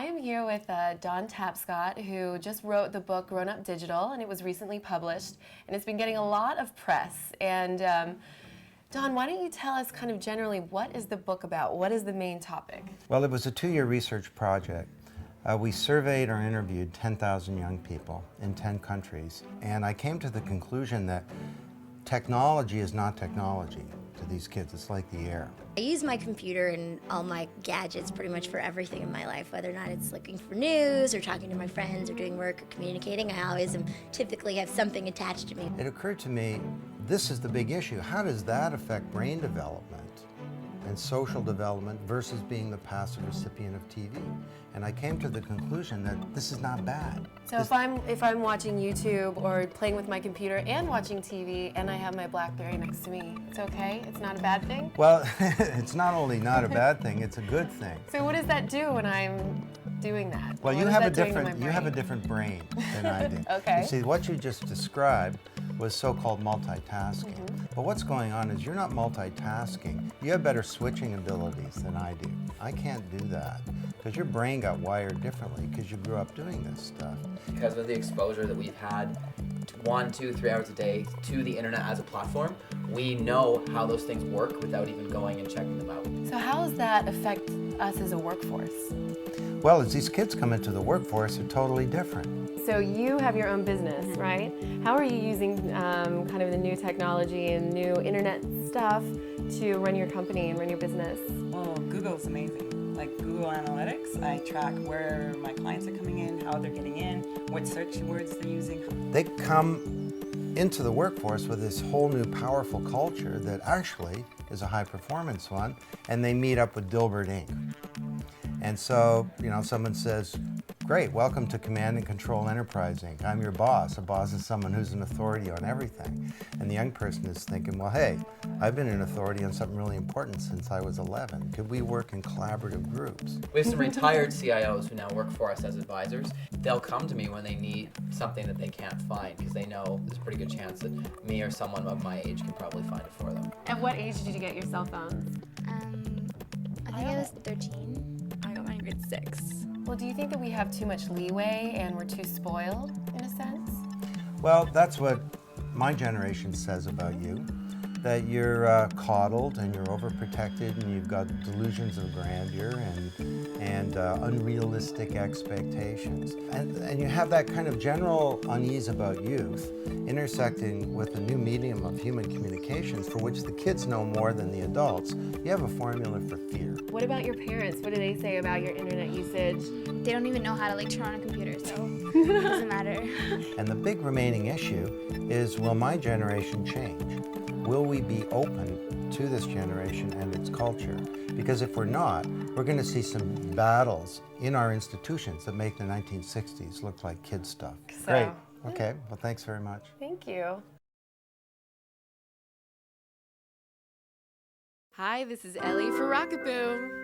am here with Don Tapscott, who just wrote the book Grown Up Digital, and it was recently published, and it's been getting a lot of press. And Don, why don't you tell us kind of generally what is the book about? What is the main topic? Well, it was a 2-year research project. We surveyed or interviewed 10,000 young people in 10 countries, and I came to the conclusion that technology is not technology to these kids. It's like the air. I use my computer and all my gadgets pretty much for everything in my life, whether or not it's looking for news or talking to my friends or doing work or communicating. I always typically have something attached to me. It occurred to me, this is the big issue. How does that affect brain development and social development versus being the passive recipient of TV? And I came to the conclusion that this is not bad. So if I'm watching YouTube or playing with my computer and watching TV and I have my BlackBerry next to me, it's okay? It's not a bad thing? Well, it's not only not a bad thing, it's a good thing. So what does that do when I'm doing that? Well, you have a different brain than I do. Okay. You see, what you just described was so-called multitasking. But what's going on is you're not multitasking. You have better switching abilities than I do. I can't do that because your brain got wired differently because you grew up doing this stuff. Because of the exposure that we've had 1, 2, 3 hours a day to the internet as a platform, we know how those things work without even going and checking them out. So how does that affect us as a workforce? Well, as these kids come into the workforce, they're totally different. So you have your own business, right? How are you using kind of the new technology and new internet stuff to run your company and run your business? Well, Google's amazing. Like Google Analytics, I track where my clients are coming in, how they're getting in, what search words they're using. They come into the workforce with this whole new powerful culture that actually is a high performance one, and they meet up with Dilbert Inc. And so, you know, someone says, great, welcome to Command and Control Enterprise Inc. I'm your boss. A boss is someone who's an authority on everything. And the young person is thinking, well, hey, I've been an authority on something really important since I was 11. Could we work in collaborative groups? We have some retired CIOs who now work for us as advisors. They'll come to me when they need something that they can't find because they know there's a pretty good chance that me or someone of my age can probably find it for them. At what age did you get your cell phones? I think I was 13. I got mine in grade 6. Well, do you think that we have too much leeway and we're too spoiled, in a sense? Well, that's what my generation says about you, that you're coddled and you're overprotected and you've got delusions of grandeur and unrealistic expectations. And you have that kind of general unease about youth intersecting with the new medium of human communications for which the kids know more than the adults. You have a formula for fear. What about your parents? What do they say about your internet usage? They don't even know how to turn on a computer, so it doesn't matter. And the big remaining issue is, will my generation change? Will we be open to this generation and its culture? Because if we're not, we're going to see some battles in our institutions that make the 1960s look like kid stuff. So, Great. Okay. Well, thanks very much. Thank you. Hi, this is Ellie for Rocket Boom.